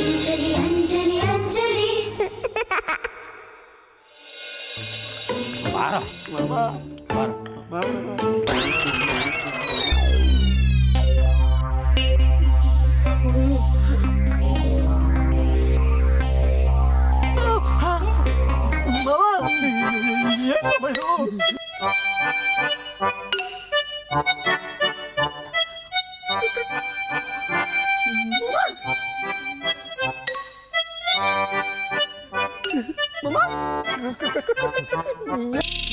ಅಂಜಲಿ ಅಂಜಲಿ ಅಂಜಲಿ ಬಾರ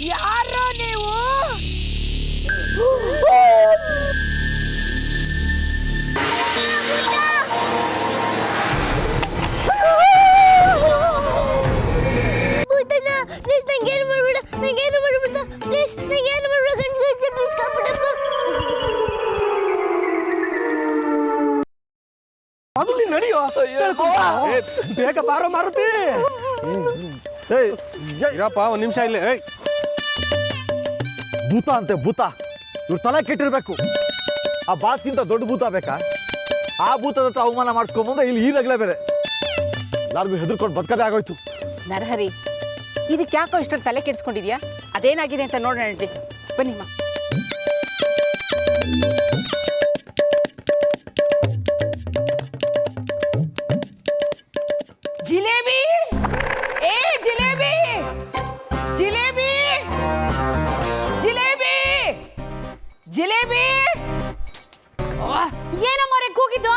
ಯಾರೋ ನೀವು ಪ್ಲೀಸ್ ನಂಗೇನು ಮಾಡ್ಬೇಡ ನಂಗೇನು ಮಾಡ್ಬಿಡ್ತ ಪ್ಲೀಸ್ ನಂಗೇನು ಮಾಡ್ಬೇಡ ಗಂಟೆ ಪ್ಲೀಸ್ ಕಾಪಾಡಪ್ಪ ಅಲ್ಲಿ ನಡೆಯೋ ಬೇಗ ಬಾರೋ ಮಾರುತಿ ಇರಪ್ಪ ಒಂದು ನಿಮಿಷ ಇಲ್ಲಿ ಭೂತ ಅಂತೆ ಭೂತ ಇವ್ರ ತಲೆ ಕೆಟ್ಟಿರ್ಬೇಕು ಆ ಬಾಸ್ಗಿಂತ ದೊಡ್ಡ ಭೂತ ಬೇಕಾ ಆ ಭೂತದ ಹತ್ರ ಅವಮಾನ ಮಾಡಿಸ್ಕೊಂಬಂದ್ರೆ ಇಲ್ಲಿ ಈರಾಗಲೇ ಬೇರೆ ಎಲ್ಲರಿಗೂ ಹೆದರ್ಕೊಂಡು ಬದುಕದೇ ಆಗೋಯ್ತು ನರಹರಿ ಇದಕ್ಕೆ ಯಾಕೋ ಇಷ್ಟೊಂದು ತಲೆ ಕೆಡಿಸ್ಕೊಂಡಿದ್ಯಾ ಅದೇನಾಗಿದೆ ಅಂತ ನೋಡೋಣ ನಡ್ರಿ ಬನ್ನಿಮ್ಮ ಜಿಲೇಬಿ ಏ ಜಿಲೇಬಿ ಜಿಲೇಬಿ ಜಿಲೇಬಿ ಜಿಲೇಬಿ ಏನಮ್ಮ ರೇ ಕೂಗಿದ್ದು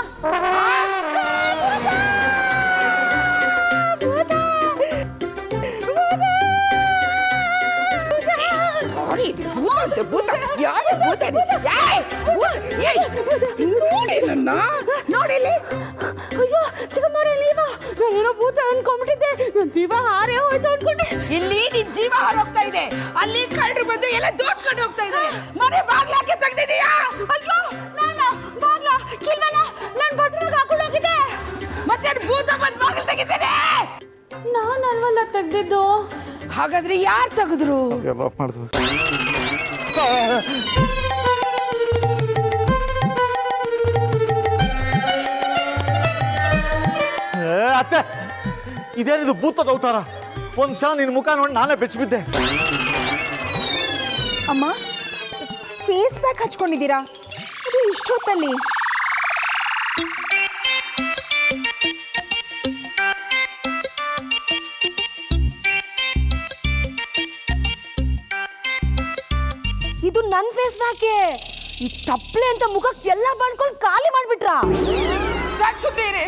ನೋಡಿಲ್ಲಿ ಅಯ್ಯೋ ಚಿಕ್ಕಮ್ಮರೇ ನೀವಾ ನಾನೇನೋ ಭೂತ ಅನ್ಕೊಂಡ್ಬಿಟ್ಟಿದ್ದೆ ನನ್ನ ಜೀವ ಹಾರೇ ಹೋಯ್ತು ಅನ್ಕೊಂಡೆ ಇಲ್ಲಿ ನಿನ್ ಜೀವ ಹಾರೋಗ್ತಾ ಇದೆ ಅಲ್ಲಿ ಕಳ್ಳರು ಬಂದು ಎಲ್ಲ ದೋಚ್ಕೊಂಡು ಹೋಗ್ತಾ ಇದ್ದಾರೆ ಮನೆ ಬಾಗ್ಲಾಕೆ ತೆಗ್ದಿದೀಯಾ ಅಯ್ಯೋ ನಾನು ಬಾಗ್ಲ ಕಿಲ್ವಲ್ಲ ನಾನು ಭದ್ರಾಗ ಹಾಕೊಂಡು ಹೋಗಿದ್ದೆ ಮತ್ತೆ ಭೂತ ಬಂದು ಬಾಗಿಲು ತೆಗಿತೇನೆ ನಾನಲ್ವಲ್ಲ ತೆಗ್ದಿದ್ದು ಹಾಗಾದ್ರೆ ಯಾರು ತೆಗೆದ್ರು ಅತ್ತೆ ಇದೇನಿದು ಭೂತದ ಅವತಾರ ಒಂದ್ ಕ್ಷಣ ನಿನ್ ಮುಖ ನೋಡಿ ನಾನೇ ಬೆಚ್ಚಿಬಿದ್ದೆ ಅಮ್ಮ ಫೇಸ್ ಪ್ಯಾಕ್ ಹಚ್ಕೊಂಡಿದ್ದೀರಾ ಅದು ಇಷ್ಟೊತ್ತಲ್ಲಿ ಇದು ನನ್ನ ಫೇಸ್ ಪ್ಯಾಕೆ ಈ ತಪ್ಪಲೆ ಅಂತ ಮುಖಕ್ಕೆ ಎಲ್ಲ ಬಂಡ್ಕೊಂಡು ಖಾಲಿ ಮಾಡ್ಬಿಟ್ರ ಸಾಕು ಸುಮ್ಮನೆ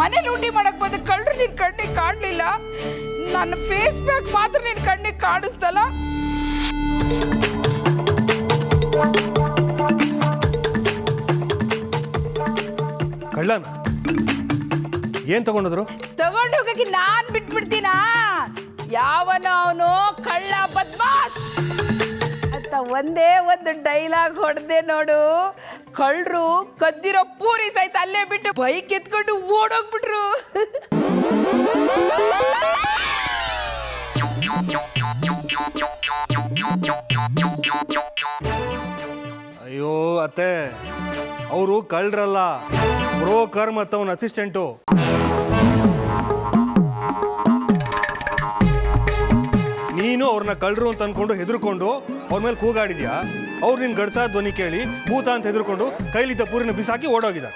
ಮನೆ ಲೂಟಿ ಮಾಡಕ್ ಬಂದ ಕಳ್ಳರು ನಿನ್ ಕಣ್ಣಿಗೆ ಕಾಣಲಿಲ್ಲ ನನ್ನ ಫೇಸ್ ಪ್ಯಾಕ್ ಮಾತ್ರ ನಿನ್ ಕಣ್ಣಿಗೆ ಕಾಣಿಸ್ತಲ್ಲ ಕಳ್ಳನ ಏನ್ ತಗೊಂಡಿದ್ರು ತಗೊಂಡು ಹೋಗಕ್ಕೆ ನಾನ್ ಬಿಟ್ಬಿಡ್ತೀನಾ ಯಾವನ ಅವನು ಕಳ್ಳ ಬದ್ಮಾಶ್ ಅಂತ ಒಂದೇ ಒಂದು ಡೈಲಾಗ್ ಹೊಡೆದೆ ನೋಡು ಕಳ್ಳರು ಕದ್ದಿರೋ ಪೂರಿ ಸಹಿತ ಅಲ್ಲೇ ಬಿಟ್ಟು ಬೈಕ್ ಎತ್ಕೊಂಡು ಓಡೋಗ್ಬಿಟ್ರು ಅಯ್ಯೋ ಅತ್ತೆ ಅವರು ಕಳ್ಳರಲ್ಲ ಬ್ರೋಕರ್ ಮತ್ತು ಅವನ ಅಸಿಸ್ಟೆಂಟು ನೀನು ಅವ್ರನ್ನ ಕಳ್ಳರು ಅಂತ ಅನ್ಕೊಂಡು ಹೆದರ್ಕೊಂಡು ಅವ್ರ ಮೇಲೆ ಕೂಗಾಡಿದ್ಯಾ ಅವ್ರು ನಿನ್ ಗಡ್ಸ ಧ್ವನಿ ಕೇಳಿ ಭೂತ ಅಂತ ಹೆದರ್ಕೊಂಡು ಕೈಲಿದ್ದ ಪೂರಿನ ಬಿಸಾಕಿ ಓಡೋಗಿದ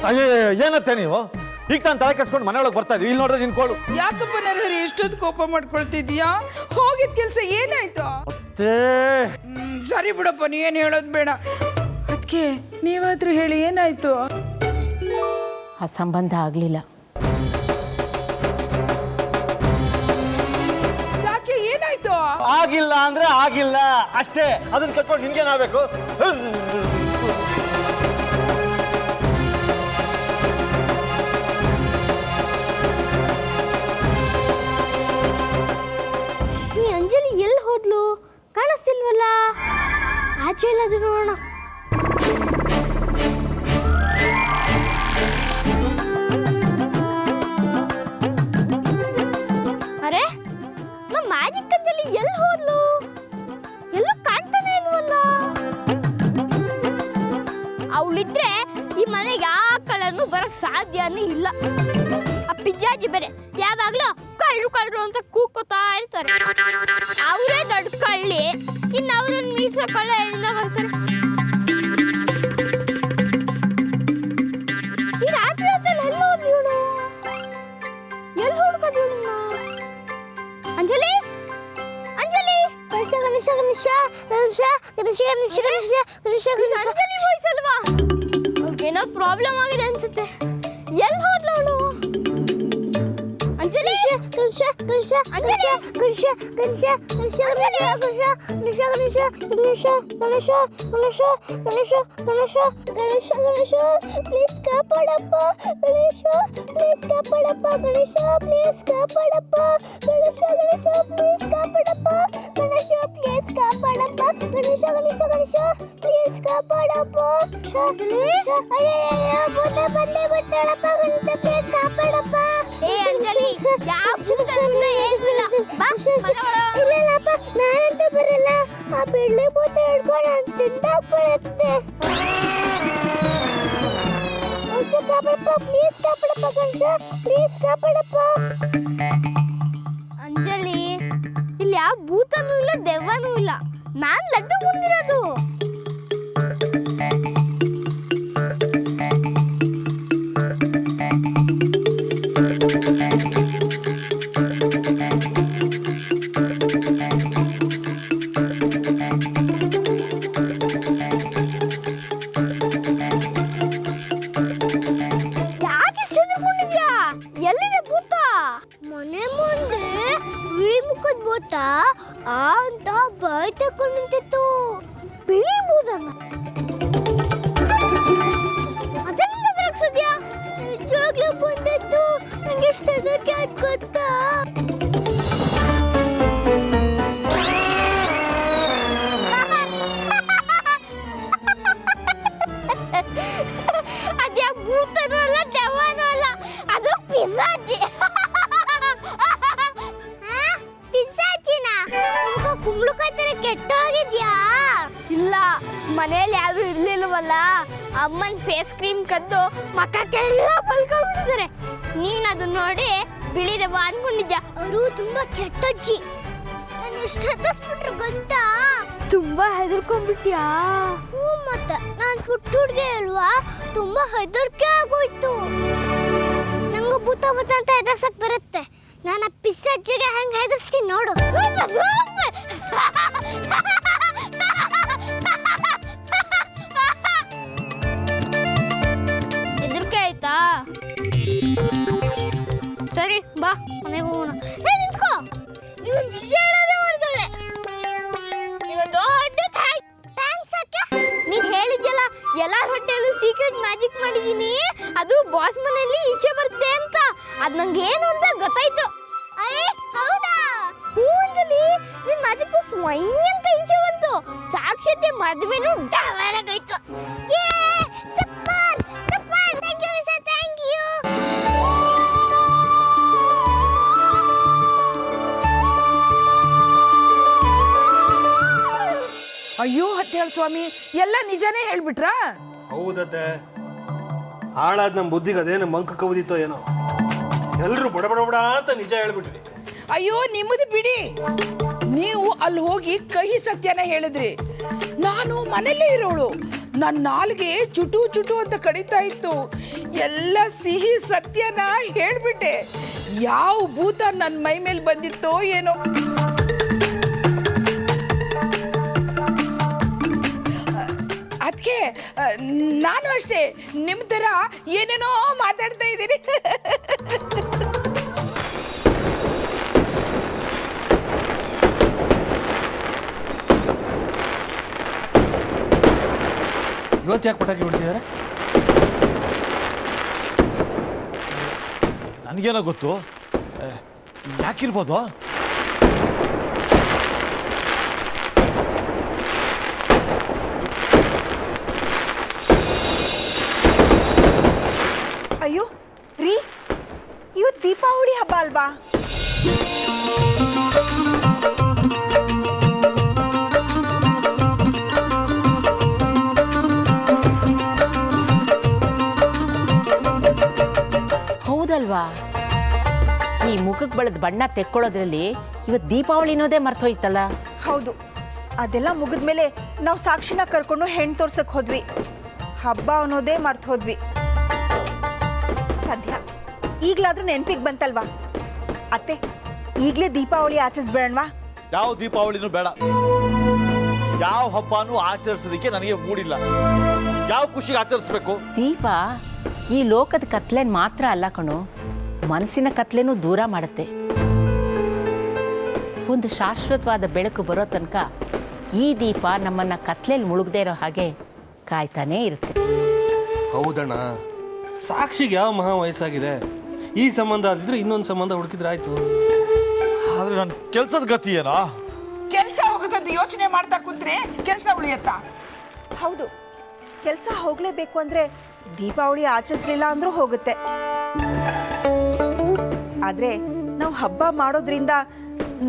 ಅಯ್ಯೋ ಏನತ್ತೆ ನೀವು ಈಗ ನಾನು ತಲೆ ಕೆಡ್ಸ್ಕೊಂಡು ಮನೆಯೊಳಗೆ ಬರ್ತಾ ಇದೀವಿ ಇಲ್ಲಿ ನೋಡ್ರೆ ನಿನ್ಕೋಳು ಯಾಕಪ್ಪ ನರಹರಿ ಎಷ್ಟೊತ್ತು ಕೋಪ ಮಾಡ್ಕೊಳ್ತಿದ್ಯಾ ಹೋಗಿದ್ ಕೆಲ್ಸ ಏನಾಯ್ತು ಸರಿ ಬಿಡಪ್ಪ ನೀ ಏನ್ ಹೇಳೋದು ಬೇಡ ಅದಕ್ಕೆ ನೀವಾದ್ರೂ ಹೇಳಿ ಏನಾಯ್ತು ಆ ಸಂಬಂಧ ಆಗ್ಲಿಲ್ಲ ಯಾಕೆ ಏನಾಯ್ತು ಆಗಿಲ್ಲ ಅಂದ್ರೆ ಆಗಿಲ್ಲ ಅಷ್ಟೇ ಅದನ್ನ ಕಟ್ಕೊಂಡು ನಿನ್ಗೇನಾಗಬೇಕು ಈ ಅಂಜಲಿ ಎಲ್ಲಿ ಹೋದ್ಲು ಕಾಣಿಸ್ತಿಲ್ವಲ್ಲ ಆಚೆ ಎಲ್ಲಾದ್ರೂ ನೋಡೋಣ ಅರೆ ನಮ್ಮ ಮ್ಯಾಜಿಕ್ ಅಂಜಲಿ ಎಲ್ಲಿ ಹೋದ್ಲು ಎಲ್ಲೂ ಕಾಣ್ತಾನೆ ಇಲ್ವಲ್ಲ ಅವಳಿದ್ರೆ ಈ ಮನೆಗೆ ಯಾವ ಕಳ್ಳನು ಬರಕ್ ಸಾಧ್ಯನೇ ಇಲ್ಲ. ಆ ಪಿಜ್ಜಾಜಿ ಬೇರೆ ಯಾವಾಗ್ಲೂ ಕಳ್ರು ಕಳ್ರು ಅಂತ ಕೂಕೋತಾ ಇರ್ತಾರೆ. ಅವರೇ ದೊಡ್ಡ ಕಳ್ಳಿ, ಇನ್ನು ಅವ್ರನ್ನ ಮೀಸೋ ಕಳ್ಳ ಎಲ್ಲಿಂದ ಬರ್ತಾರೆ? ಈ ರಾತ್ರಿ ಹೊತ್ತಲ್ಲಿ ಎಲ್ಲಿ ಹೋದ್ಲಿ ಇವಳು? ಎಲ್ಲಿ ಹುಡ್ಕೋದು ಇವಳನ್ನ? ಅಂಜಲಿ, ಅಂಜಲಿ, ಗಣೇಶ ಗಣೇಶ ಗಣೇಶ ಗಣೇಶ ಗಣೇಶ ಗಣೇಶ ಗಣೇಶ ಗಣೇಶ ಗಣೇಶ. ಅಂಜಲಿ ವಾಯ್ಸ್ ಅಲ್ವಾ? ಏನೋ ಪ್ರಾಬ್ಲಮ್ ಆಗಿದೆ ಅನ್ಸುತ್ತೆ. ಎಲ್ಲಿ ಹೋದ್ಲು ಅವಳು? ಅಂಜಲಿ, ಗಣೇಶ ಗಣೇಶ ಗಣೇಶ ಗಣೇಶ ಗಣೇಶ ಗಣೇಶ ಗಣೇಶ ಗಣೇಶ ಗಣೇಶ ಗಣೇಶ ಗಣೇಶ ಗಣೇಶ ಗಣೇಶ ಗಣೇಶ ಗಣೇಶ ಪ್ಲೀಸ್ ಕಾಪಾಡಪ್ಪ ಗಣೇಶ, ಪ್ಲೀಸ್ ಕಾಪಾಡಪ್ಪ ಗಣೇಶ, ಪ್ಲೀಸ್ ಕಾಪಾಡಪ್ಪ ಗಣೇಶ, ಗಣೇಶ ಪ್ಲೀಸ್ ಕಾಪಾಡಪ್ಪ ಗಣೇಶ, ಪ್ಲೀಸ್ ಕಾಪಾಡಪ್ಪ ಗಣೇಶ, ಗಣೇಶ ಗಣೇಶ ಪ್ಲೀಸ್ ಕಾಪಾಡಪ್ಪ. ಅಯ್ಯಯ್ಯೋ ಭೂತ ಬಂದೇ ಬಿಡ್ತಾಳಪ್ಪ ಗಣೇಶ, ಪ್ಲೀಸ್ ಕಾಪಾಡಪ್ಪ. ಏ ಅಂಜಲಿ, ಯಾವ ಭೂತ ಇಲ್ಲ ಏನಿಲ್ಲ, ಬಾ ಇಲ್ಲಪ್ಪ, ನಾನಂತೂ ಬರಲ್ಲ. ಆ ಬೆಳ್ಳಿ ಭೂತ ಹಿಡ್ಕೊಂಡು ನಾನು ತಿಂದಾಕ್ಬಿಡುತ್ತೆ. ಕಾಪಾಡಪ್ಪ, ಪ್ಲೀಸ್ ಕಾಪಾಡಪ್ಪ ಗಣೇಶ, ಪ್ಲೀಸ್ ಕಾಪಾಡಪ್ಪ. ಅಂಜಲಿ, ಇಲ್ಲಿ ಯಾವ ಭೂತನೂ ಇಲ್ಲ, ದೆವ್ವನೂ ಇಲ್ಲ, ನಾನ್ ಲಡ್ಡು ಮುಂದಿರೋದು. ಎಲ್ಲಿದೆ ಭೂತ? ಮನೆ ಮುಂದೆ ಬಿಳಿ ಮುಖದ ಭೂತ ಅಂತ ಬಾಯ್ ತಕೊಂಡು ನಿಂತಿತ್ತು. ಬಿಳಿ ಭೂತನ ಅದೆಲ್ಲಿಂದ ಬರಕ್ ಸಾಧ್ಯ? ನಿಜವಾಗ್ಲೂ ಬಂದಿತ್ತು. ನಂಗೆ ಎಷ್ಟು ಹೆದರಿಕೆ ಆಯ್ತು ಗೊತ್ತಾ? ಅದ್ಯಾ ಭೂತನೂ ಅಲ್ಲ, ದೆವ್ವನೂ ಅಲ್ಲ, ಅದು ಪಿಸಾಚಿ. ಪಿಸಾಚಿನ ಕುಂಬಳಕಾಯಿ ತರ ಕೆಟ್ಟೋಗಿದ್ಯಾ? ಇಲ್ಲ, ಮನೇಲಿ ಯಾರು ಇರ್ಲಿಲ್ವಲ್ಲ, ಅಮ್ಮನ್ ಫೇಸ್ ಕ್ರೀಮ್ ಕದ್ದು ಮಕ್ಕಕ್ಕೆಲ್ಲ ಬಲ್ಕೊಂಡ್ಬಿಟ್ಟಿದ್ದಾರೆ. ನೀನ್ ಅದನ್ನ ನೋಡಿ ಬಿಳಿದವ ಅನ್ಕೊಂಡಿದ್ಯಾ? ಅವರು ತುಂಬಾ ಕೆಟ್ಟಜ್ಜಿ. ನಾನು ಎಷ್ಟು ಹೆದರ್ಸ್ಬಿಟ್ರು ಗೊತ್ತಾ? ತುಂಬಾ ಹೆದರ್ಕೊಂಡ್ಬಿಟ್ಯಾ? ಹ್ಞೂ, ಮತ್ತೆ ನಾನು ಪುಟ್ಟ ಹುಡುಗಿ ಅಲ್ವಾ, ತುಂಬಾ ಹೆದರಿಕೆ ಆಗೋಯ್ತು. ನಂಗೂ ಭೂತ ಭೂತ ಅಂತ ಹೆದರ್ಸಕ್ ಬರುತ್ತೆ. ನಾನು ಆ ಪಿಸಾಚಿಗೆ ಹೆಂಗ್ ಹೆದರ್ಸ್ತೀನಿ ನೋಡು. ಹೆದರಿಕೆ ಆಯ್ತಾ? ಸರಿ ಬಾ, ಮನೆಗೆ ಹೋಗೋಣ. ನಿಂತ್ಕೋ, ನೀವೊಂದು ವಿಷಯ ಹೇಳೋದೇ ಹೊರಗಡೆ. ನೀವೊಂದು ದೊಡ್ಡ ಥ್ಯಾಂಕ್ಸ್ ಅಕ್ಕ. ನೀನ್ ಹೇಳಿದ್ಯಲ್ಲ ಎಲ್ಲಾರ ಹೊಟ್ಟೆಯಲ್ಲೂ ಸೀಕ್ರೆಟ್ ಮ್ಯಾಜಿಕ್ ಮಾಡಿದೀನಿ, ಅದು ಬಾಸ್ ಮನೆಯಲ್ಲಿ ಈಚೆ ಬರುತ್ತೆ ಅಂತ. ಅದ್ ನಂಗೆ ಏನು ಅಂತ ಗೊತ್ತಾಯ್ತು. ಹೌದಾ? ಹ್ಞೂ ಅಂಜಲಿ, ನಿನ್ ಮ್ಯಾಜಿಕ್ ಸ್ವೈ ಅಂತ ಈಚೆ ಬಂತು. ಸಾಕ್ಷಾತ್ ಮದುವೆನೂ ಡಾವಾರಾಗೋಯ್ತು. Super super, thank you sir, thank you. ಅಯ್ಯೋ ಹತ್ತೇಳು ಸ್ವಾಮಿ, ಎಲ್ಲ ನಿಜಾನೇ ಹೇಳ್ಬಿಟ್ರಾ? ಹೌದತ್ತೆ, ಹಾಳಾದ ನಮ್ಮ ಬುದ್ಧಿಗೆ ಅದೇನು ಮಂಕ ಕವಿದಿತ್ತೋ ಏನೋ, ಎಲ್ಲರೂ ಬಡ ಬಡ ಬಡ ಅಂತ ನಿಜ ಹೇಳ್ಬಿಟ್ರಿ. ಅಯ್ಯೋ ನಿಮ್ಮದು ಬಿಡಿ, ನೀವು ಅಲ್ಲಿ ಹೋಗಿ ಕಹಿ ಸತ್ಯನ ಹೇಳಿದ್ರಿ. ನಾನು ಮನೇಲೇ ಇರೋಳು, ನನ್ನ ನಾಲ್ಗೆ ಚುಟು ಚುಟು ಅಂತ ಕಡಿತಾ ಇತ್ತು. ಎಲ್ಲ ಸಿಹಿ ಸತ್ಯನ ಹೇಳ್ಬಿಟ್ಟೆ. ಯಾವ ಭೂತ ನನ್ನ ಮೈ ಮೇಲೆ ಬಂದಿತ್ತೋ ಏನೋ. ಅದಕ್ಕೆ ನಾನು ಅಷ್ಟೇ ನಿಮ್ಮ ಥರ ಏನೇನೋ ಮಾತಾಡ್ತಾ ಇದ್ದೀನಿ. ಇವತ್ತು ಯಾಕೆ ಪಟಾಕಿ ಹೊಡ್ತಿದ್ದಾರೆ? ನನಗೇನೋ ಗೊತ್ತು, ಯಾಕಿರ್ಬೋದು? ಅಯ್ಯೋ ರೀ, ಇವತ್ತು ದೀಪಾವಳಿ ಹಬ್ಬ ಅಲ್ವಾ? ಅಲ್ವಾ? ಈ ಮುಖಕ್ಕೆ ಬಳದ ಬಣ್ಣ ತೆಕ್ಕೊಳ್ಳೋದ್ರಲ್ಲಿ ಇವತ್ತು ದೀಪಾವಳಿ ಅನ್ನೋದೇ ಮರ್ತೋಯ್ತಲ್ಲ. ಹೌದು, ಅದೆಲ್ಲ ಮುಗಿದ್ಮೇಲೆ ನಾವು ಸಾಕ್ಷಿನ ಕರ್ಕೊಂಡು ಹೆಣ್ಣು ತೋರ್ಸಕ್ ಹೋದ್ವಿ. ಹಬ್ಬ ಅನ್ನೋದೇ ಮರ್ತು ಹೋದ್ವಿ. ಸದ್ಯ ಈಗಲಾದ್ರೂ ನೆನಪಿಗೆ ಬಂತಲ್ವಾ? ಅತ್ತೆ, ಈಗಲೇ ದೀಪಾವಳಿ ಆಚರಿಸ್ಬೇಡಣ್ವಾ? ಯಾವ ದೀಪಾವಳಿನೂ ಬೇಡ, ಯಾವ ಹಬ್ಬನೂ ಆಚರಿಸೋದಕ್ಕೆ ನನಗೆ ಮೂಡಿಲ್ಲ. ಯಾವ ಖುಷಿಗೆ ಆಚರಿಸ್ಬೇಕು? ದೀಪ ಈ ಲೋಕದ ಕತ್ಲೆನ್ ಮಾತ್ರ ಅಲ್ಲ ಕಣೋ, ಮನಸ್ಸಿನ ಕತ್ಲೆನೂ ದೂರ ಮಾಡುತ್ತೆ. ಒಂದು ಶಾಶ್ವತವಾದ ಬೆಳಕು ಬರೋ ತನಕ ಈ ದೀಪ ನಮ್ಮನ್ನ ಕತ್ಲೆಯಲ್ಲಿ ಮುಳುಗದೆ ಇರೋ ಹಾಗೆ ಕಾಯ್ತಾನೇ ಇರುತ್ತೆ. ಹೌದಣ್ಣ, ಸಾಕ್ಷಿಗೆ ಯಾವ ಮಹಾ ವಯಸ್ಸಾಗಿದೆ. ಈ ಸಂಬಂಧ ಅಲ್ದಿದ್ರೆ ಇನ್ನೊಂದು ಸಂಬಂಧ ಹುಡುಕಿದ್ರೆ ಆಯ್ತು. ಆದ್ರೆ ನನ್ನ ಕೆಲ್ಸದ ಗತಿ ಏನೋ? ಕೆಲಸ ಹೋಗುತ್ತಂತ ಯೋಚನೆ ಮಾಡ್ತಾ ಕುಂತ್ರೆ ಕೆಲಸ ಉಳಿಯತ್ತಾ? ಹೌದು, ಕೆಲಸ ಹೋಗ್ಲೇಬೇಕು ಅಂದ್ರೆ ದೀಪಾವಳಿ ಆಚರಿಸ್ಲಿಲ್ಲ ಅಂದ್ರೂ ಹೋಗುತ್ತೆ. ಆದ್ರೆ ನಾವು ಹಬ್ಬ ಮಾಡೋದ್ರಿಂದ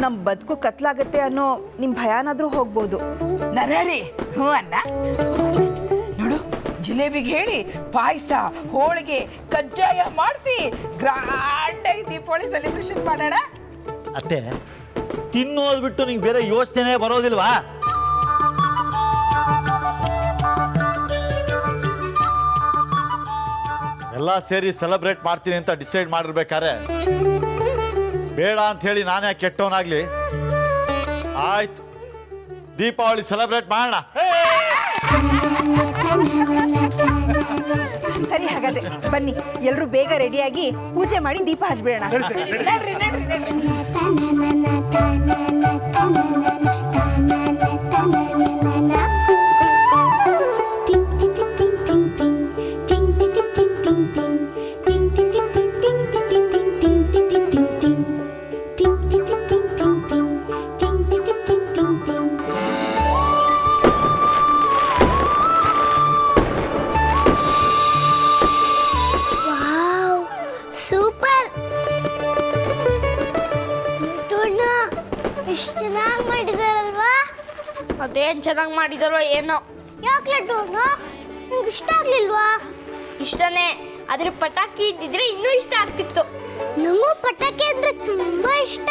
ನಮ್ಮ ಬದುಕು ಕತ್ಲಾಗತ್ತೆ ಅನ್ನೋ ನಿಮ್ಮ ಭಯನಾದ್ರೂ ಹೋಗ್ಬೋದು. ನರರಿ ಹ್ಞೂ ಅನ್ನ. ನೋಡು, ಜಿಲೇಬಿಗೆ ಹೇಳಿ ಪಾಯಸ, ಹೋಳಿಗೆ, ಕಜ್ಜಾಯ ಮಾಡಿಸಿ ಗ್ರ್ಯಾಂಡಾಗಿ ದೀಪಾವಳಿ ಸೆಲೆಬ್ರೇಷನ್ ಮಾಡೋಣ. ಅತ್ತೆ, ತಿನ್ನೋದು ಬಿಟ್ಟು ನಿಂಗೆ ಬೇರೆ ಯೋಚನೆ ಬರೋದಿಲ್ವಾ? ಎಲ್ಲ ಸೇರಿ ಸೆಲೆಬ್ರೇಟ್ ಮಾಡ್ತೀನಿ ಅಂತ ಡಿಸೈಡ್ ಮಾಡಿರ್ಬೇಕಾದ್ರೆ ಬೇಡ ಅಂತ ಹೇಳಿ ನಾನೇ ಕೆಟ್ಟವನಾಗ್ಲಿ? ಆಯ್ತು, ದೀಪಾವಳಿ ಸೆಲೆಬ್ರೇಟ್ ಮಾಡೋಣ. ಸರಿ, ಹಾಗಾದ್ರೆ ಬನ್ನಿ, ಎಲ್ಲರೂ ಬೇಗ ರೆಡಿಯಾಗಿ ಪೂಜೆ ಮಾಡಿ ದೀಪ ಹಚ್ಬಿಡೋಣ. ಸೂಪರ್! ಎಷ್ಟು ಚೆನ್ನಾಗಿ ಮಾಡಿದಾರಲ್ವಾ? ಅದೇನ್ ಚೆನ್ನಾಗಿ ಮಾಡಿದಾರೋ ಏನೋ. ಯಾಕೆ ಲಡ್ಡೂನು ನಿಮ್ಗೆ ಇಷ್ಟ ಆಗ್ಲಿಲ್ವಾ? ಇಷ್ಟನೇ, ಆದ್ರೆ ಪಟಾಕಿ ಇದ್ದಿದ್ರೆ ಇನ್ನೂ ಇಷ್ಟ ಆಗ್ತಿತ್ತು. ನಂಗೂ ಪಟಾಕಿ ಅಂದ್ರೆ ತುಂಬಾ ಇಷ್ಟ.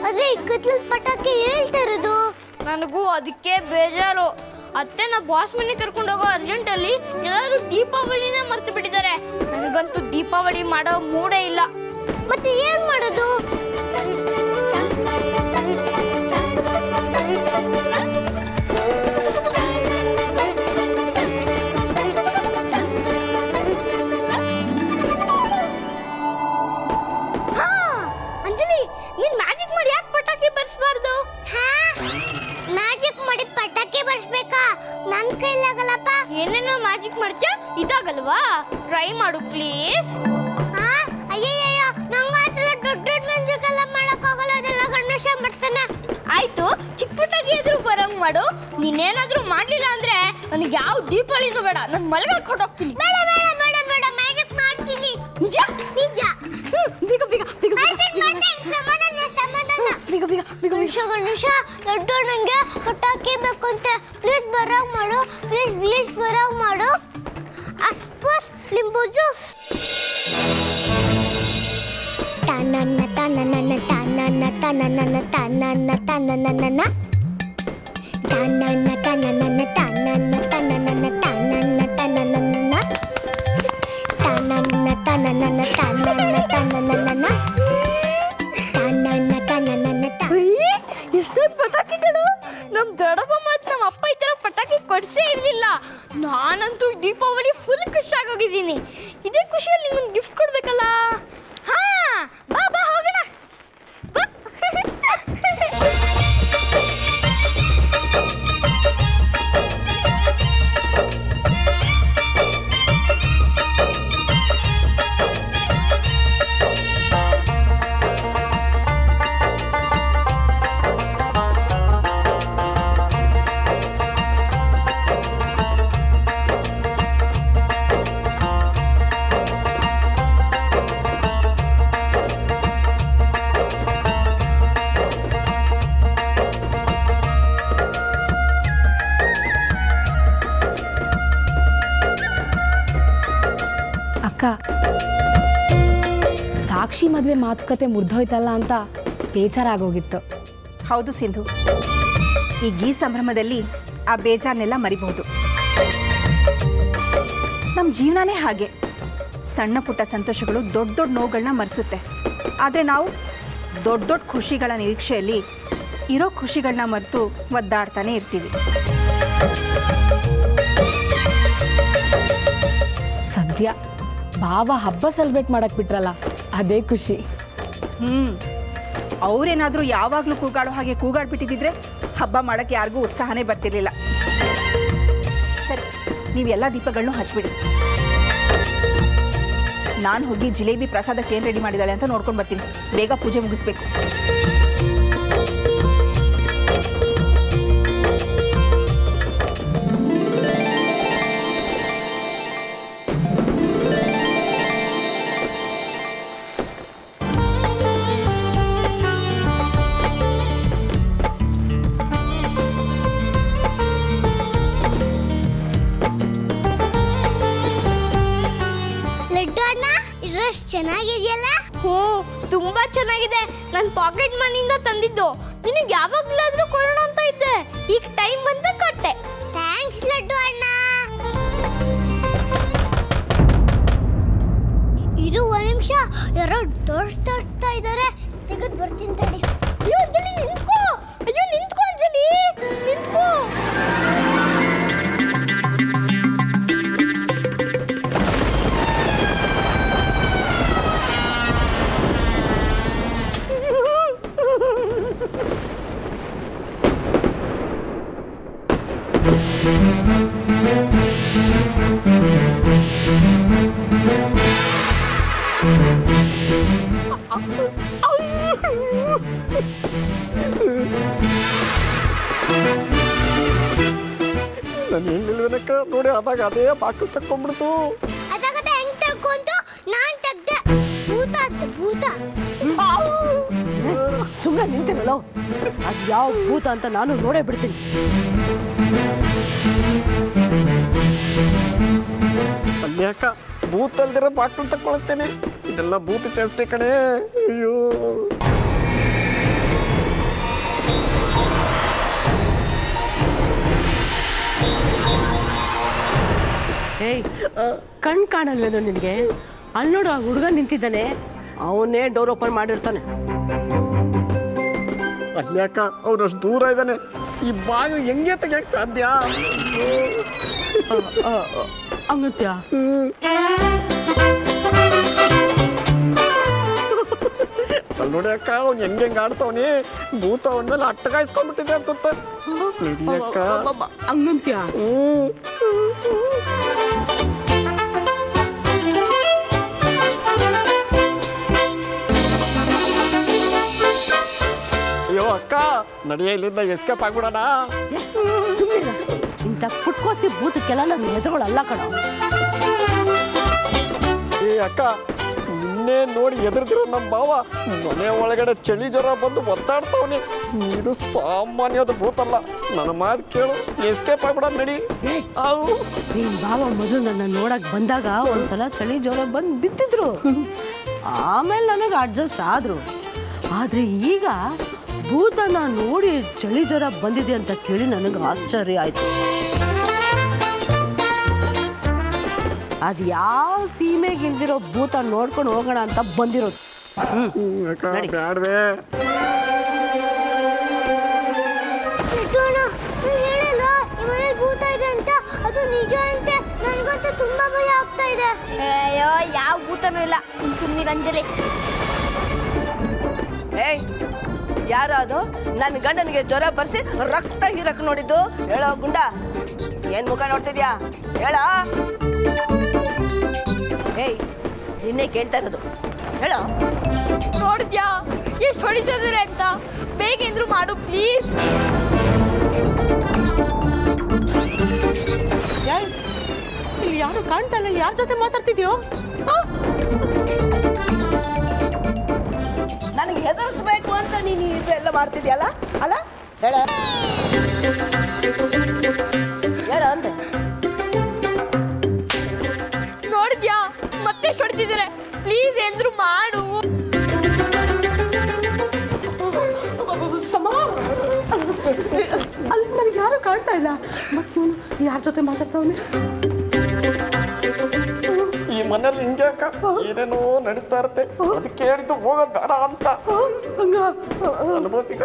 ಆದ್ರೆ ಈ ಕತ್ಲಲ್ಲಿ ಪಟಾಕಿ ಹೇಳ್ತಾ ಇರೋದು. ನನಗೂ ಅದಕ್ಕೆ ಬೇಜಾರು. ಅತ್ತೆ ನಾ ಬಾಸ್ ಮನೆ ಕರ್ಕೊಂಡು ಹೋಗೋ ಅರ್ಜೆಂಟಲ್ಲಿ ಎಲ್ಲರೂ ದೀಪಾವಳಿನೇ ಮರ್ತು ಬಿಟ್ಟಿದ್ದಾರೆ. ನನಗಂತೂ ದೀಪಾವಳಿ ಮಾಡೋ ಮೂಡೇ ಇಲ್ಲ. ಮತ್ತೆ ಏನ್ ಮಾಡೋದು? ಹಾ, ಅಂಜಲಿ, ನೀನ್ ಮ್ಯಾಜಿಕ್ ಮಾಡಿ ಯಾಕೆ ಪಟಾಕಿ ಬರ್ಸ್ಬಾರ್ದು? ಮ್ಯಾಜಿಕ್ ಮಾಡಿ ಪಟಾಕಿ ಬರ್ಸ್ಬೇಕಾ? ನನ್ ಕೈಲಾಗಲ್ಲಪ್ಪ. ಏನೇನೋ ಮ್ಯಾಜಿಕ್ ಮಾಡ್ತೀಯ, ಇದಾಗಲ್ವಾ? ಟ್ರೈ ಮಾಡು ಪ್ಲೀಸ್. ಅಯ್ಯಯ್ಯೋ, ನಂಗಾಯ್ತಲ್ಲ, ದೊಡ್ಡ ಮ್ಯಾಜಿಕ್ ಎಲ್ಲ ಮಾಡಕ್ಕಾಗಲ್ಲ. ಅದೆಲ್ಲ ಗಣೇಶ ಮಾಡ್ತಾನೆ. ಆಯ್ತು, ಚಿಕ್ಕ ಪಟಾಕಿ ಎದುರು ಬರಂಗ್ ಮಾಡು. ನೀನೇನಾದ್ರೂ ಮಾಡ್ಲಿಲ್ಲ ಅಂದ್ರೆ ನನಗೆ ಯಾವ ದೀಪಾವಳಿನೂ ಬೇಡ, ನಾನು ಮಲಗಕ್ಕೆ ಹೊರಟೋಗ್ತೀನಿ. ಬೇಡ ಬೇಡ ಬೇಡ ಬೇಡ, ಮ್ಯಾಜಿಕ್ ಮಾಡ್ತೀನಿ. ನಿಜ ನಿಜ. ಬೇಗ ಬೇಗ ಬೇಗ ಸಮಾಧಾನ ಸಮಾಧಾನ. ಬೇಗ ಬೇಗ ಬೇಗ ಗಣೇಶ ಗಣೇಶ, ದೊಡ್ಡ ನಂಗೆ ಪಟಾಕಿ ಬೇಕು ಅಂತ ಪ್ಲೀಸ್ ಬರಂಗ್ ಮಾಡು. ಪ್ಲೀಸ್ ಪ್ಲೀಸ್ ಬರಂಗ್ ಮಾಡು. ಅಸ್ಪಸ್ ಲಿಂಬು ಜ್ಯೂಸ್. ತನನ ತನನ ತನನ ತನನ ತನನ ತನನ ತನನ ತನನ ತನನ ತನನ ತನನ ತನನ ತನನ ತನನ ತನನ ತನನ ಎಷ್ಟೊಂದು ಪಟಾಕಿಗಳು. ನಮ್ ದೊಡ್ಡಪ್ಪ ಮತ್ತು ನಮ್ಮ ಅಪ್ಪ ಈ ತರ ಪಟಾಕಿ ಕೊಡ್ಸೇ ಇರ್ಲಿಲ್ಲ. ನಾನಂತೂ ದೀಪಾವಳಿ ಫುಲ್ ಖುಷಿಯಾಗೋಗಿದ್ದೀನಿ. ಇದೇ ಖುಷಿಯಲ್ಲಿ ನಿಂಗೊಂದು ಗಿಫ್ಟ್ ಕೊಡ್ಬೇಕಲ್ಲ. ಹಾ, ಬಾ ಬಾ ಹೋಗೋಣ. ಬಾ. ಅಕ್ಕ ಸಾಕ್ಷಿ ಮದುವೆ ಮಾತುಕತೆ ಮುರಿದೋಯ್ತಲ್ಲ ಅಂತ ಬೇಜಾರಾಗೋಗಿತ್ತು. ಹೌದು ಸಿಂಧು, ಈ ಸಂಭ್ರಮದಲ್ಲಿ ಆ ಬೇಜಾರನ್ನೆಲ್ಲ ಮರಿಬಹುದು. ನಮ್ಮ ಜೀವನನೇ ಹಾಗೆ, ಸಣ್ಣ ಪುಟ್ಟ ಸಂತೋಷಗಳು ದೊಡ್ಡ ದೊಡ್ಡ ನೋವುಗಳನ್ನ ಮರೆಸುತ್ತೆ. ಆದರೆ ನಾವು ದೊಡ್ಡ ದೊಡ್ಡ ಖುಷಿಗಳ ನಿರೀಕ್ಷೆಯಲ್ಲಿ ಇರೋ ಖುಷಿಗಳನ್ನ ಮರೆತು ಒದ್ದಾಡ್ತಾನೆ ಇರ್ತೀವಿ. ಸದ್ಯ ಭಾವ ಹಬ್ಬ ಸೆಲೆಬ್ರೇಟ್ ಮಾಡಕ್ ಬಿಟ್ರಲ್ಲ, ಅದೇ ಖುಷಿ. ಅವರೇನಾದರೂ ಯಾವಾಗಲೂ ಕೂಗಾಡೋ ಹಾಗೆ ಕೂಗಾಡ್ಬಿಟ್ಟಿದ್ರೆ ಹಬ್ಬ ಮಾಡೋಕ್ಕೆ ಯಾರಿಗೂ ಉತ್ಸಾಹನೇ ಬರ್ತಿರ್ಲಿಲ್ಲ. ಸರಿ, ನೀವೆಲ್ಲ ದೀಪಗಳನ್ನೂ ಹಚ್ಬಿಡಿ. ನಾನು ಹೋಗಿ ಜಿಲೇಬಿ ಪ್ರಸಾದಕ್ಕೆ ಏನು ರೆಡಿ ಮಾಡಿದ್ದಾಳೆ ಅಂತ ನೋಡ್ಕೊಂಡು ಬರ್ತೀನಿ. ಬೇಗ ಪೂಜೆ ಮುಗಿಸ್ಬೇಕು. ಲಡ್ಡು ಅಣ್ಣ, ಈ ಡ್ರೆಸ್ ಚೆನ್ನಾಗಿದೆಯಲ್ಲ? ಹ್ಞೂ, ತುಂಬಾ ಚೆನ್ನಾಗಿದೆ. ನನ್ನ ಪಾಕೆಟ್ ಮನಿಯಿಂದ ತಂದಿದ್ದು. ನಿನಗೆ ಯಾವಾಗಲಾದ್ರೂ ಕೊಡೋಣ ಅಂತ ಇದ್ದೆ, ಈಗ ಟೈಮ್ ಬಂತ ಕೊಟ್ಟೆ. ಥ್ಯಾಂಕ್ಸ್ ಲಡ್ಡು ಅಣ್ಣ. ಇರು ಒಂದು ನಿಮಿಷ, ಯಾರೋ ತೋರಿಸ್ತಾ ಇದ್ದಾರೆ, ತೆಗೆದು ಬರ್ತೀನಿ ತಡಿ. ಅಯ್ಯೋ ಅಂಜಲಿ ನಿಂತ್ಕೋ, ಅಯ್ಯೋ ನಿಂತ್ಕೋ ಅಂಜಲಿ, ನಿಂತ್ಕೋ. ನಾನು ಹೆಣ್ಣಿಲ್ವೇನಕ್ಕ ನೋಡಿ ಆದಾಗ ಅದೇ ಬಾಕು ತಕ್ಕೊಂಡ್ಬಿಡ್ತು. ಅದಾಗದ ಹೆಂಗ್ ತಗೊಂಡು ನಾನ್ ತೆಗ್ದೆ. ಭೂತ ಅಂತ ಭೂತ. ಸುಮ್ಮನೆ ನಿಂತಿರಲ್ಲ, ಅದು ಯಾವ ಭೂತ ಅಂತ ನಾನು ನೋಡೇ ಬಿಡ್ತೀನಿ. ಅಲ್ಲಿ ಅಕ್ಕ ಭೂತ ಅಲ್ದಿರ ಬಾಕ್ಲು ತಕ್ಕೊಳ್ತೇನೆ. ಇದೆಲ್ಲ ಭೂತ ಚೇಷ್ಟೆ ಕಡೆ. ಅಯ್ಯೋ ಏಯ್, ಕಣ್ ಕಾಣಲ್ವೇನೋ ನಿನಗೆ? ಅಲ್ಲಿ ನೋಡು, ಆ ಹುಡುಗ ನಿಂತಿದ್ದಾನೆ, ಅವನೇ ಡೋರ್ ಓಪನ್ ಮಾಡಿರ್ತಾನೆ. ಅಲ್ಲಿ ಅಕ್ಕ ಅವ್ರಷ್ಟು ದೂರ ಇದ್ದಾನೆ, ಈ ಬಾಗಿಲು ಹೆಂಗೆ ತೆಗಿಯಕ್ಕೆ ಸಾಧ್ಯ? ಹಂಗತ್ಯ ಅಲ್ಲಿ ನೋಡಿ ಅಕ್ಕ, ಅವ್ನು ಹೆಂಗೆ ಆಡ್ತಾವನಿ. ಭೂತ ಅವನ ಮೇಲೆ ಅಟ್ಟಗಾಯಿಸ್ಕೊಂಡ್ಬಿಟ್ಟಿದೆ ಅನ್ಸುತ್ತೆ. ಅಕ್ಕ ಹಂಗಂತ್ಯ ಅಯ್ಯೋ ಅಕ್ಕ, ನಡಿಯ ಇಲ್ಲಿಂದ ಎಸ್ಕೇಪ್ ಆಗ್ಬಿಡೋಣ. ಸುಮ್ಮನೆ ಇಂಥ ಪುಟ್ಕೋಸಿ ಭೂತಕ್ಕೆಲ್ಲ ನಾನು ಹೆದರೋಳಲ್ಲ ಕಣ. ಏ ಅಕ್ಕ, ನಿನ್ನೆ ನೋಡಿ ಎದುರ್ದಿರೋ ನಮ್ಮ ಭಾವ ಮನೆ ಒಳಗಡೆ ಚಳಿ ಜ್ವರ ಬಂದು ಒತ್ತಾಡ್ತಾವನಿ. ಇದು ಸಾಮಾನ್ಯದ ಭೂತಲ್ಲ. ನನ್ನ ಮಾತು ಕೇಳು, ಎಸ್ಕೇಪ್ ಆಗ್ಬಿಡ ನಡಿ. ನೀನ್ ಭಾವ ಮೊದಲು ನನ್ನ ನೋಡಕ್ ಬಂದಾಗ ಒಂದ್ಸಲ ಚಳಿ ಜ್ವರ ಬಂದು ಬಿತ್ತಿದ್ರು, ಆಮೇಲೆ ನನಗೆ ಅಡ್ಜಸ್ಟ್ ಆದ್ರು. ಆದ್ರೆ ಈಗ ಭೂತನ ನೋಡಿ ಚಳಿ ಜ್ವರ ಬಂದಿದೆ ಅಂತ ಕೇಳಿ ನನಗೆ ಆಶ್ಚರ್ಯ ಆಯ್ತು. ಅದು ಯಾವ ಸೀಮೆಗೆ ಇಲ್ದಿರೋ ಭೂತ ನೋಡ್ಕೊಂಡು ಹೋಗೋಣ ಅಂತ ಬಂದಿರೋದು. ಬ್ಯಾಡ್ವೇ ಲಡ್ಡು ಅಣ್ಣ, ನಾನು ಹೇಳಿಲ್ಲ ಈ ಮನೇಲಿ ಭೂತ ಇದೆ ಅಂತ. ಅದು ನಿಜ ಅಂತೆ. ನನಗಂತೂ ತುಂಬಾ ಭಯ ಆಗ್ತಾ ಇದೆ. ಅಯ್ಯೋ, ಯಾವ ಭೂತನೂ ಇಲ್ಲ, ಸುಮ್ಮನೆ ಅಂಜಲಿ. ಏಯ್, ಯಾರ ಅದು ನನ್ನ ಗಂಡನಿಗೆ ಜ್ವರ ಬರ್ಸಿ ರಕ್ತ ಹೀರಕ್ ನೋಡಿದ್ದು? ಹೇಳೋ ಗುಂಡ, ಏನ್ ಮುಖ ನೋಡ್ತಿದ್ಯಾ? ಹೇಳ. ಏಯ್, ನಿನ್ನೆ ಕೇಳ್ತಾ ಇರೋದು, ಹೇಳೋ. ನೋಡಿದ್ಯಾ ಎಷ್ಟು ಹೊಡಿತಿದ್ದಾರೆ ಅಂತ? ಬೇಗ ಏನ್ರು ಮಾಡು ಪ್ಲೀಸ್. ಇಲ್ಲಿ ಯಾರು ಕಾಣ್ತಾ ಇಲ್ಲ, ಯಾರ ಜೊತೆ ಮಾತಾಡ್ತಿದ್ಯೋ? ನನಗೆ ಹೆದರ್ಸ್ಬೇಕು ಅಂತ ನೀನು ಇದೆಲ್ಲ ಮಾಡ್ತಿದ್ಯಲ್ಲ, ಅಲ್ಲ? ಹೇಳ ಹೇಳ ಅಂದೆ. ನೋಡಿದ್ಯಾ ಮತ್ತೆ ಎಷ್ಟು ಹೊಡಿತಿದ್ದಾರೆ? ಪ್ಲೀಸ್ ಏನ್ರು ಮಾಡು. ಕಾಣ್ತಾ ಇಲ್ಲ. ಮತ್ತೆ ಇವನು ಯಾರ ಜೊತೆ ಮಾತಾಡ್ತಾವನೆ? ಈ ಮನೇಲಿ ಹಿಂಗೆ ಅಕ್ಕ ಏನೇನೋ ನಡೀತಾ ಇರುತ್ತೆ. ಅದಕ್ಕೆ ಹೇಳಿದ್ದು ಹೋಗೋದು ಬೇಡ ಅಂತ ಹಂಗ ಅನುಭವಿಸಿದ.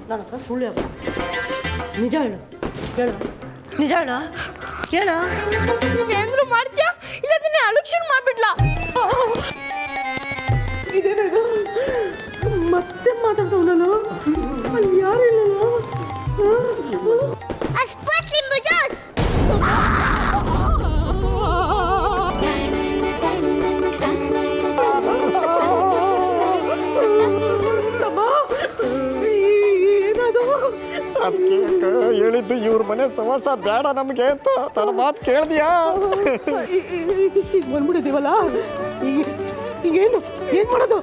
ನನ್ನ ಹತ್ರ ಸುಳ್ಳು ಹೇಳ. ನಿಜ ಹೇಳು, ಹೇಳು, ನಿಜ ಹೇಳ, ಹೇಳ. ನೀನೇಂದ್ರು ಮಾಡ್ತೀಯಾ ಇಲ್ಲ ನಿನ್ನೆ ಅಳುಕ್ ಶುರು ಮಾಡ್ಬಿಡ್ಲಾ? ಇದೇನಿದು? ಮತ್ತೆ ಮಾತಾಡ್ತಾವ ನಾನು ಅಲ್ಲಿ ಯಾರು ಇಲ್ಲಲ್ಲ. ಅಸ್ಪಸ್ ಲಿಂಬು ಜ್ಯೂಸ್. ಏನದು? ಅದಕ್ಕೆ ಅಕ್ಕ ಹೇಳಿದ್ದು ಇವ್ರ ಮನೆ ಸವಾಸ ಬೇಡ ನಮಗೆ ಅಂತ. ನನ್ನ ಮಾತು ಕೇಳ್ದಿಯಾ? ಬಂದ್ಬಿಟ್ಟಿದ್ದೀವಲ್ಲ, ಈಗೇನು ಏನು ಮಾಡೋದು?